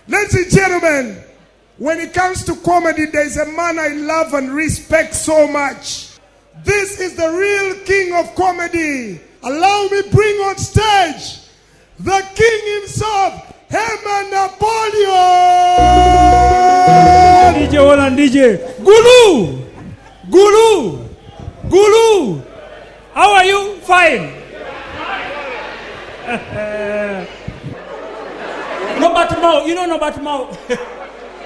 Ladies and gentlemen, when it comes to comedy, there's a man I love and respect so much. This is the real king of comedy. Allow me bring on stage the king himself, Ehmah Napoleon. DJ Holland DJ. Gulu! Gulu! Gulu! How are you? Fine. Norbert Mao, you know Norbert Mao?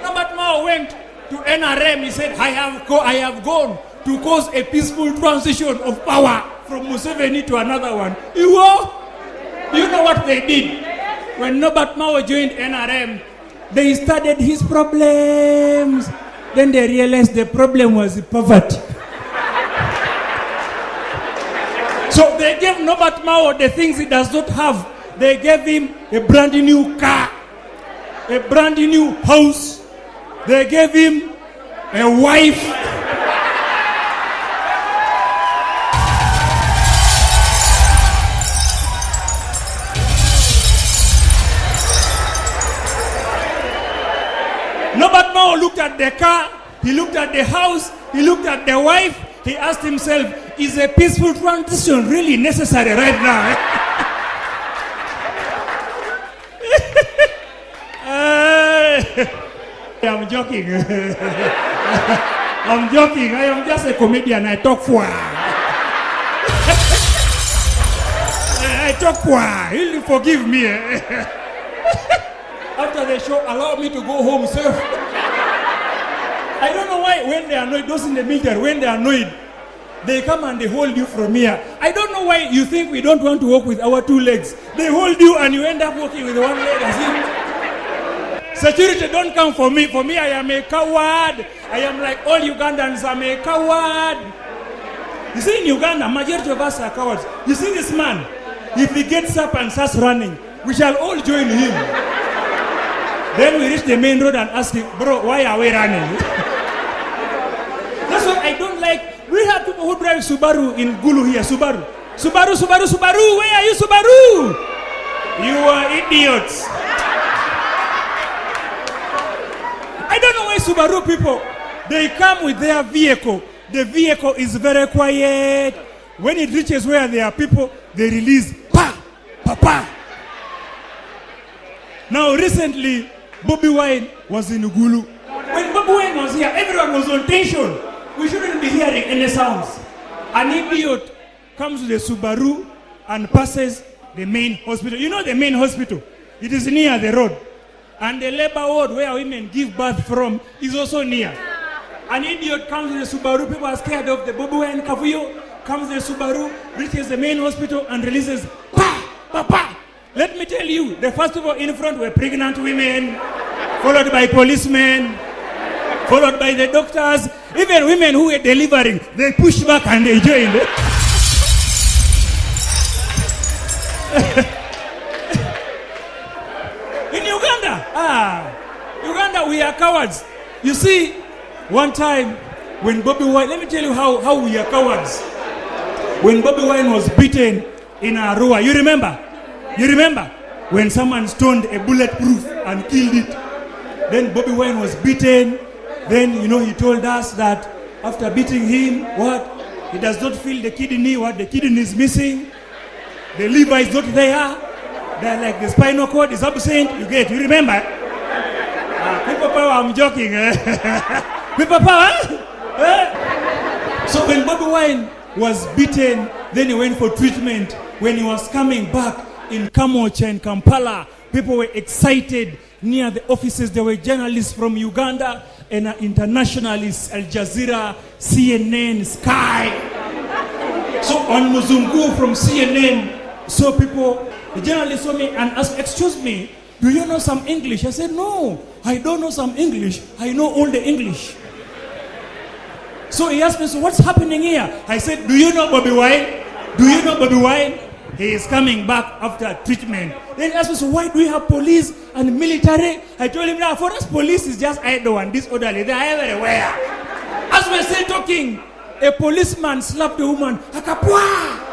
Norbert Mao went to NRM. He said, I have gone to cause a peaceful transition of power from Museveni to another one. Do you know what they did? When Norbert Mao joined NRM, they studied his problems. Then they realized the problem was poverty. So they gave Norbert Mao the things he does not have. They gave him a brand new car, a brand new house. They gave him a wife. Norbert Mao looked at the car, he looked at the house, he looked at the wife. He asked himself, is a peaceful transition really necessary right now? I'm joking. I'm joking. I am just a comedian. I talk for. I talk for. He'll forgive me. After the show, allow me to go home safe. I don't know why when they are annoyed, those in the military, when they are annoyed, they come and they hold you from here. I don't know why you think we don't want to walk with our two legs. They hold you and you end up walking with one leg as if. Security don't come for me. For me, I am a coward. I am like all Ugandans, I'm a coward. You see, in Uganda, majority of us are cowards. You see this man, if he gets up and starts running, we shall all join him. Then we reach the main road and ask him, bro, why are we running? That's what I don't like. We have people who drive Subaru in Gulu here. Subaru. Subaru, Subaru, Subaru. Where are you, Subaru? You are idiots. I don't know why Subaru people, they come with their vehicle. The vehicle is very quiet. When it reaches where there are people, they release, pa, pa, pa. Now recently, Bobby Wine was in Ugulu. When Bobby Wine was here, everyone was on tension. We shouldn't be hearing any sounds. An idiot comes to the Subaru and passes the main hospital. You know the main hospital? It is near the road. And the labor ward where women give birth from is also near. An idiot comes to the Subaru, people are scared of the Bobby Wine Kavuyo, comes to the Subaru, reaches the main hospital and releases, pa, pa, pa. Let me tell you, the first people in front were pregnant women, followed by policemen, followed by the doctors, even women who were delivering, they pushed back and they joined. In Uganda, we are cowards. You see, one time when Bobby Wine, let me tell you how we are cowards. When Bobby Wine was beaten in Arua, you remember? You remember when someone stoned a bulletproof and killed it? Then Bobby Wine was beaten. Then, he told us that after beating him, he does not feel the kidney, the kidney is missing. The liver is not there. They're like the spinal cord is absent. You remember? People power, I'm joking. People power? So when Bobby Wine was beaten, then he went for treatment. When he was coming back, in Kamocha and Kampala, people were excited. Near the offices, there were journalists from Uganda and internationalists, Al Jazeera, CNN, Sky. So on Muzungu from CNN, so the journalists saw me and asked, excuse me, do you know some English? I said, no, I don't know some English. I know all the English. So he asked me, so what's happening here? I said, do you know Bobby Wine? Do you know Bobby Wine? He is coming back after treatment. Then he asked me, so why do we have police and military? I told him, for us, police is just idle and disorderly. They are everywhere. As we're still talking, a policeman slapped a woman. Akapwa!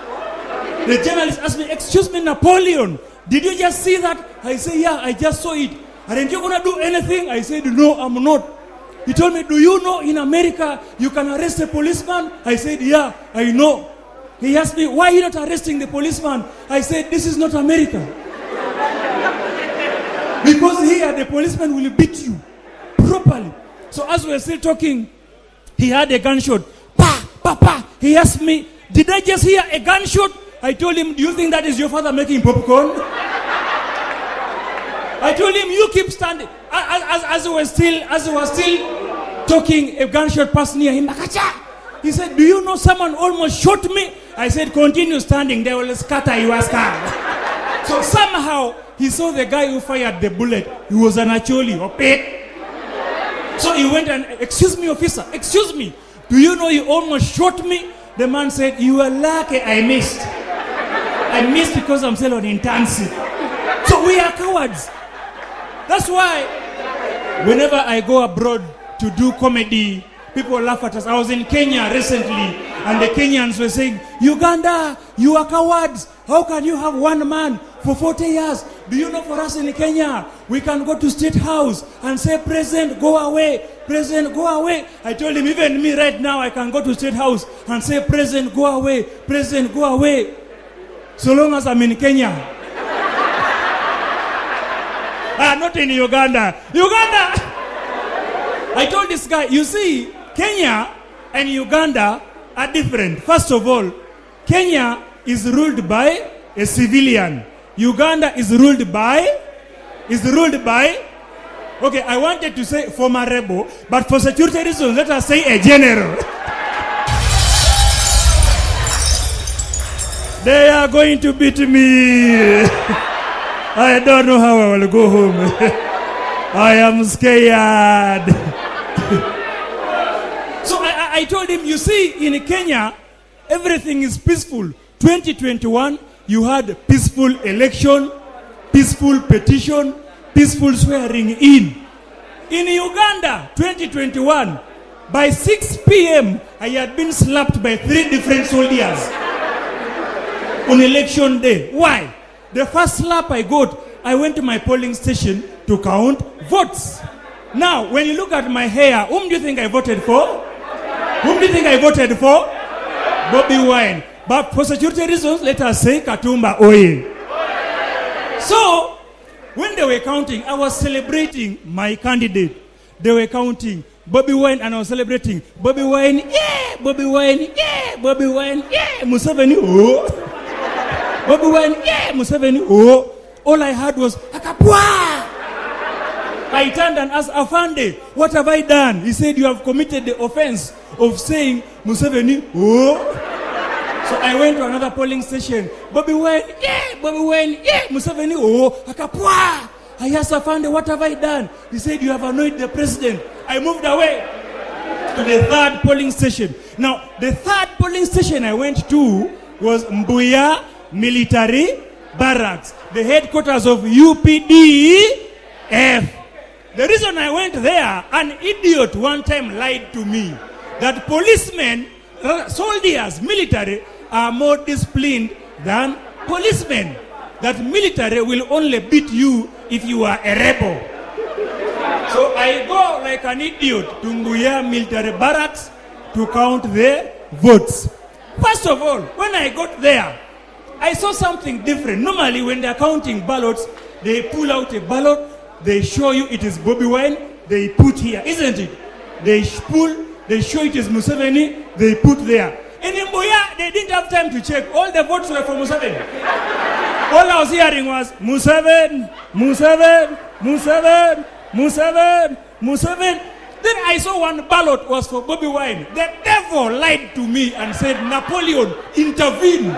The journalist asked me, excuse me, Napoleon, did you just see that? I say, yeah, I just saw it. Aren't you going to do anything? I said, no, I'm not. He told me, do you know in America you can arrest a policeman? I said, yeah, I know. He asked me, why are you not arresting the policeman? I said, this is not America. Because here the policeman will beat you properly. So as we were still talking, he had a gunshot. Pa, pa, pa. He asked me, did I just hear a gunshot? I told him, do you think that is your father making popcorn? I told him, you keep standing. As we were still talking, a gunshot passed near him. He said, do you know someone almost shot me? I said, continue standing. They will scatter your skull. So somehow, he saw the guy who fired the bullet. He was an acholi or pet. So he went and, excuse me, officer, excuse me. Do you know you almost shot me? The man said, you are lucky I missed. I missed because I'm still on intensive. So we are cowards. That's why whenever I go abroad to do comedy, people laugh at us. I was in Kenya recently, and the Kenyans were saying, Uganda, you are cowards. How can you have one man for 40 years? Do you know for us in Kenya, we can go to State House and say, President, go away. President, go away. I told him, even me right now, I can go to State House and say, President, go away. President, go away. So long as I'm in Kenya. Not in Uganda. Uganda! I told this guy, you see, Kenya and Uganda are different. First of all, Kenya is ruled by a civilian. Uganda is ruled by, okay, I wanted to say former rebel, but for security reasons, let us say a general. They are going to beat me. I don't know how I will go home. I am scared. So I told him, you see, in Kenya, everything is peaceful. 2021, you had peaceful election, peaceful petition, peaceful swearing in. In Uganda, 2021, by 6 p.m., I had been slapped by 3 different soldiers on election day. Why? The first slap I got, I went to my polling station to count votes. Now, when you look at my hair, whom do you think I voted for? Whom do you think I voted for? Bobby Wine. But for security reasons, let us say Katumba Oye. So, when they were counting, I was celebrating my candidate. They were counting Bobby Wine and I was celebrating. Bobby Wine, yeah! Bobby Wine, yeah! Bobby Wine, yeah! Museveni, oh! Bobby Wine, yeah! Museveni, oh! All I heard was, Akapwa! I turned and asked Afande, what have I done? He said, you have committed the offense of saying Museveni, oh! So I went to another polling station. Bobby Wine, yeah! Bobby Wine, yeah! Museveni, oh! Akapwa! I asked Afande, what have I done? He said, you have annoyed the president. I moved away to the 3rd polling station. Now, the 3rd polling station I went to was Mbuya Military Barracks, the headquarters of UPDF. The reason I went there, an idiot one time lied to me that policemen, soldiers, military are more disciplined than policemen. That military will only beat you if you are a rebel. So I go like an idiot to Mbuya Military Barracks to count the votes. First of all, when I got there, I saw something different. Normally, when they're counting ballots, they pull out a ballot, they show you it is Bobby Wine, they put here, isn't it? They pull, they show it is Museveni, they put there. And in Mbuya, they didn't have time to check. All the votes were for Museveni. All I was hearing was Museveni, Museveni, Museveni, Museveni, Museveni. Then I saw one ballot was for Bobby Wine. The devil lied to me and said, Napoleon, intervene.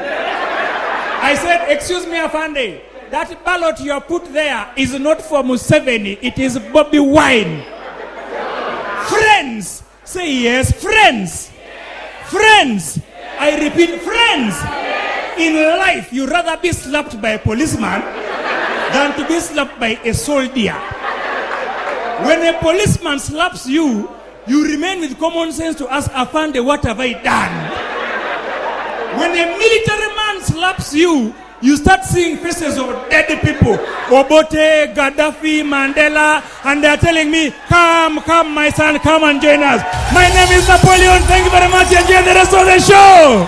I said, excuse me, Afande, that ballot you have put there is not for Museveni, it is Bobby Wine. Friends, say yes, friends. Friends, I repeat, friends. In life, you'd rather be slapped by a policeman than to be slapped by a soldier. When a policeman slaps you, you remain with common sense to ask Afande, what have I done? When a military man slaps you, you start seeing faces of dead people. Obote, Gaddafi, Mandela, and they are telling me, come, my son, come and join us. My name is Napoleon. Thank you very much. Enjoy the rest of the show.